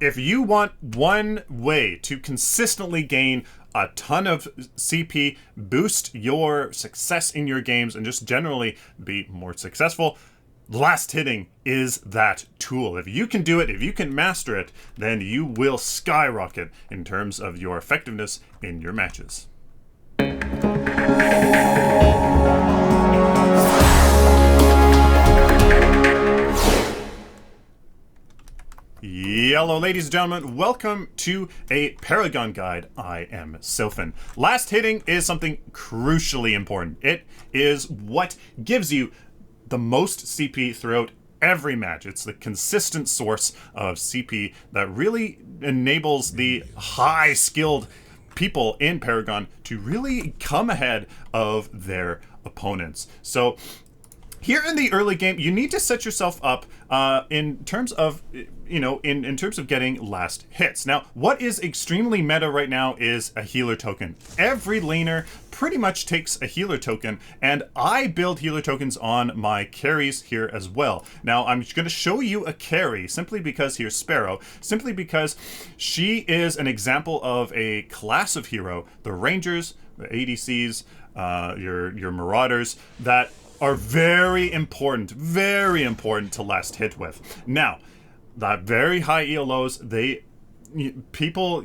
if you want one way to consistently gain a ton of CP, boost your success in your games, and just generally be more successful, last hitting is that tool. If you can do it, if you can master it, then you will skyrocket in terms of your effectiveness in your matches. Hello, ladies and gentlemen. Welcome to a Paragon Guide. I am Sylphin. Last hitting is something crucially important. It is what gives you the most CP throughout every match. It's the consistent source of CP that really enables the high-skilled people in Paragon to really come ahead of their opponents. So here in the early game, you need to set yourself up in terms of, in terms of getting last hits. Now, what is extremely meta right now is a healer token. Every laner pretty much takes a healer token, and I build healer tokens on my carries here as well. Now, I'm going to show you a carry simply because here's Sparrow, simply because she is an example of a class of hero, the Rangers, the ADCs, your Marauders, that are very important to last hit with. Now, that very high ELOs,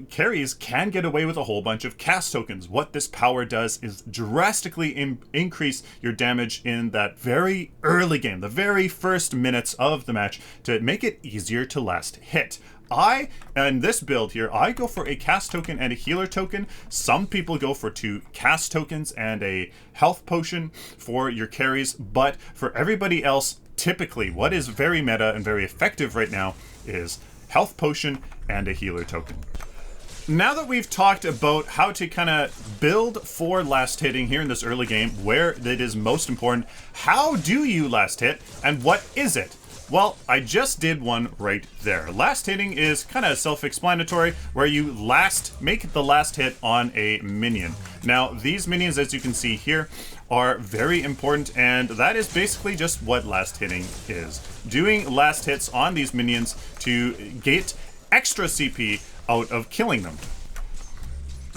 carries can get away with a whole bunch of cast tokens. What this power does is drastically increase your damage in that very early game, the very first minutes of the match, to make it easier to last hit. In this build here, I go for a cast token and a healer token. Some people go for 2 cast tokens and a health potion for your carries, but for everybody else, typically what is very meta and very effective right now is health potion and a healer token. Now that we've talked about how to kind of build for last hitting here in this early game, where it is most important, how do you last hit and what is it? Well, I just did one right there. Last hitting is kind of self-explanatory, where you make the last hit on a minion. Now, these minions, as you can see here, are very important, and that is basically just what last hitting is. Doing last hits on these minions to get extra CP out of killing them.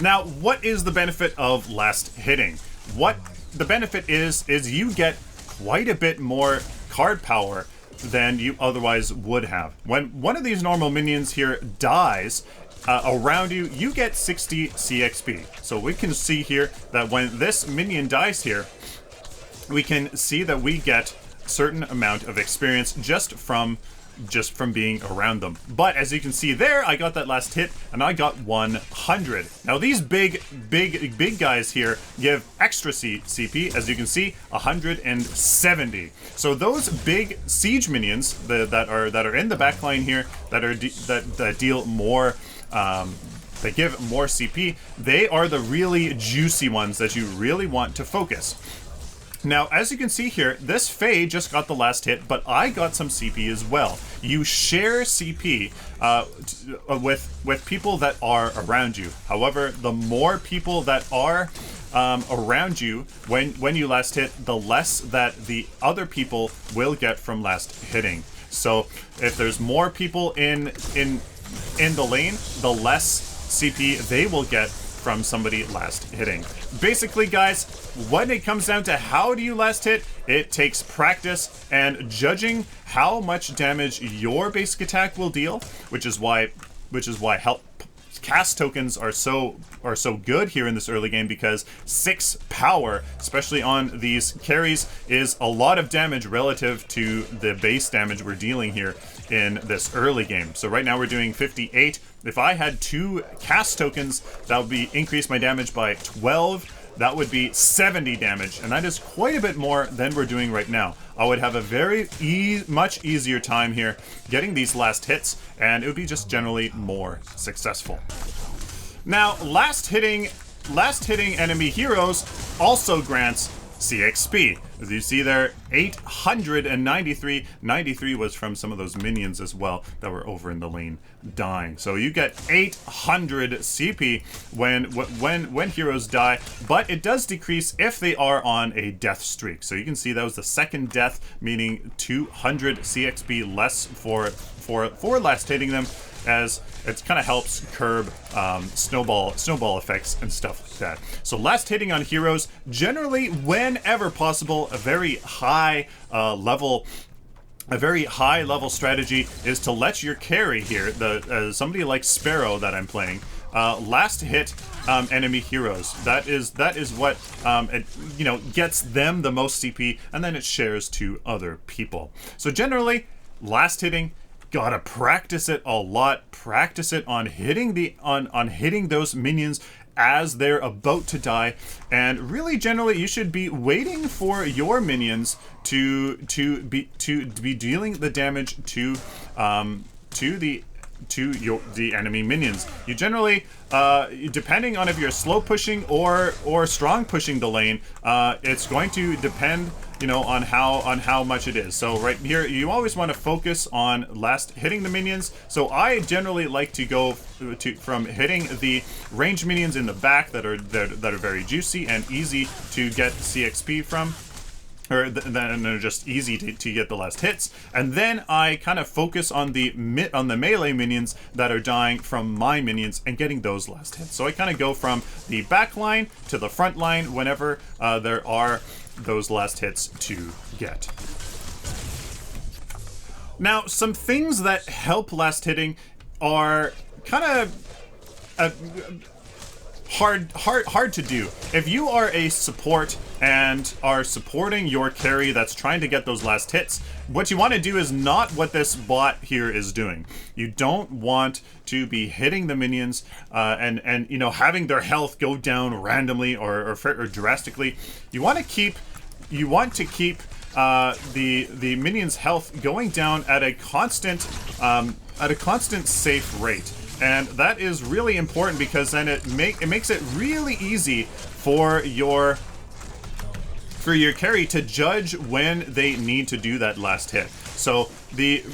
Now, what is the benefit of last hitting? What the benefit is you get quite a bit more card power than you otherwise would have. When one of these normal minions here dies around you, you get 60 CXP. So we can see here that when this minion dies here, we can see that we get a certain amount of experience just from being around them. But as you can see there, I got that last hit and I got 100. Now these big guys here give extra CP, as you can see, 170. So those big siege minions that are in the backline here, that deal more, they give more CP, they are the really juicy ones that you really want to focus. Now, as you can see here, this Faye just got the last hit, but I got some CP as well. You share CP with people that are around you. However, the more people that are around you when you last hit, the less that the other people will get from last hitting. So if there's more people in the lane, the less CP they will get from somebody last hitting. Basically, guys, when it comes down to how do you last hit, it takes practice and judging how much damage your basic attack will deal, which is why cast tokens are so good here in this early game, because 6 power, especially on these carries, is a lot of damage relative to the base damage we're dealing here in this early game. So right now we're doing 58. If I had 2 cast tokens, that would increase my damage by 12. That would be 70 damage, and that is quite a bit more than we're doing right now. I would have a very much easier time here getting these last hits, and it would be just generally more successful. Now, last hitting enemy heroes also grants CXP. As you see there, 893. 93 was from some of those minions as well that were over in the lane dying. So you get 800 CP when heroes die, but it does decrease if they are on a death streak. So you can see that was the second death, meaning 200 CXP less for last hitting them. as it kind of helps curb snowball effects and stuff like that. So last hitting on heroes, generally whenever possible, a very high level strategy is to let your carry here, somebody like Sparrow that I'm playing, last hit enemy heroes. That is what gets them the most CP, and then it shares to other people. So generally, last hitting, gotta practice it a lot. Practice it on hitting on hitting those minions as they're about to die, and really generally you should be waiting for your minions to be dealing the damage to the enemy minions. You generally, depending on if you're slow pushing or strong pushing the lane, it's going to depend, on how much it is. So right here, you always want to focus on last hitting the minions. So I generally like to go from hitting the ranged minions in the back that are very juicy and easy to get CXP from. Or then they're just easy to get the last hits, and then I kind of focus on the melee minions that are dying from my minions and getting those last hits. So I kind of go from the back line to the front line whenever there are those last hits to get. Now, some things that help last hitting are kind of hard to do. If you are a support and are supporting your carry that's trying to get those last hits, what you want to do is not what this bot here is doing. You don't want to be hitting the minions and having their health go down randomly or drastically. You want to keep the minions' health going down at a constant safe rate. And that is really important, because then it makes it really easy for your carry to judge when they need to do that last hit. So the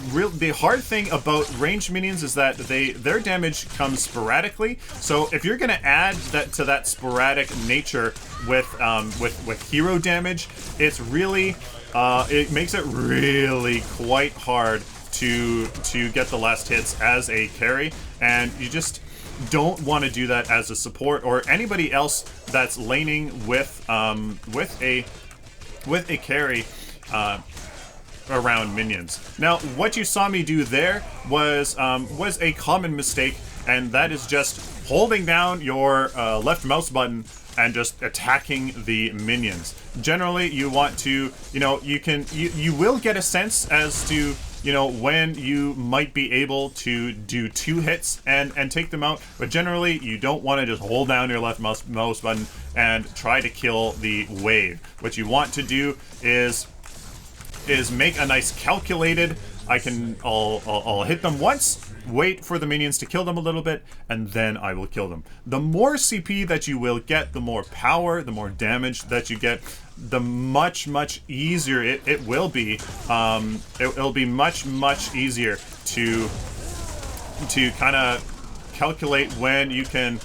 hard thing about ranged minions is that their damage comes sporadically. So if you're gonna add that to that sporadic nature with hero damage, it's really it makes it really quite hard to get the last hits as a carry, and you just don't want to do that as a support or anybody else that's laning with a carry around minions. Now, what you saw me do there was a common mistake, and that is just holding down your left mouse button and just attacking the minions. Generally, you want to, you will get a sense as to when you might be able to do 2 hits and take them out, but generally you don't want to just hold down your left mouse button and try to kill the wave. What you want to do is make a nice calculated, I'll hit them once, wait for the minions to kill them a little bit, and then I will kill them. The more CP that you will get, the more power, the more damage that you get, the much easier it will be. It'll be much easier to kind of calculate when you can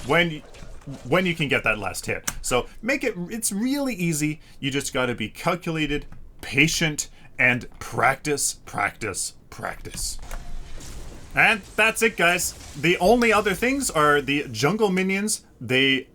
when you can get that last hit. So it's really easy. You just got to be calculated, patient, and practice. And that's it, guys. The only other things are the jungle minions. They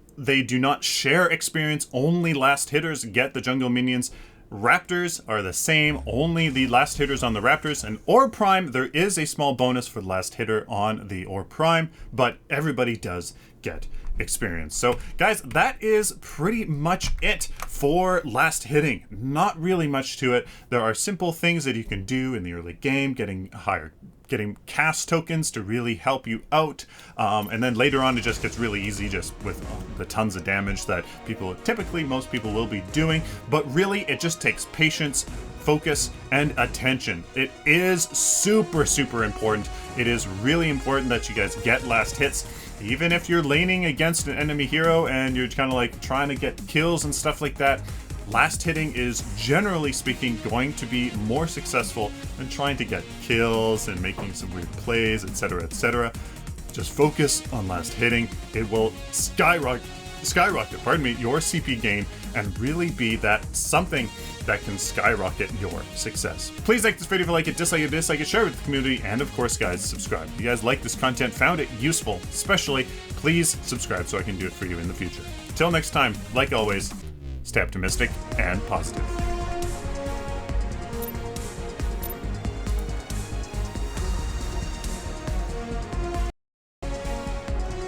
do not share experience. Only last hitters get the jungle minions. Raptors are the same. Only the last hitters on the Raptors. And Orb Prime, there is a small bonus for the last hitter on the Orb Prime, but everybody does get experience. So guys, that is pretty much it for last hitting. Not really much to it. There are simple things that you can do in the early game, getting cast tokens to really help you out, and then later on it just gets really easy just with the tons of damage that most people will be doing. But really it just takes patience, focus, and attention. It is super important. It is really important that you guys get last hits. Even if you're laning against an enemy hero and you're kind of like trying to get kills and stuff like that, last hitting is generally speaking going to be more successful than trying to get kills and making some weird plays, etc. Just focus on last hitting. It will skyrocket your CP gain and really be that something that can skyrocket your success. Please like this video if you like it, dislike it, share it with the community, and of course, guys, subscribe. If you guys like this content, found it useful, especially, please subscribe so I can do it for you in the future. Till next time, like always, stay optimistic and positive.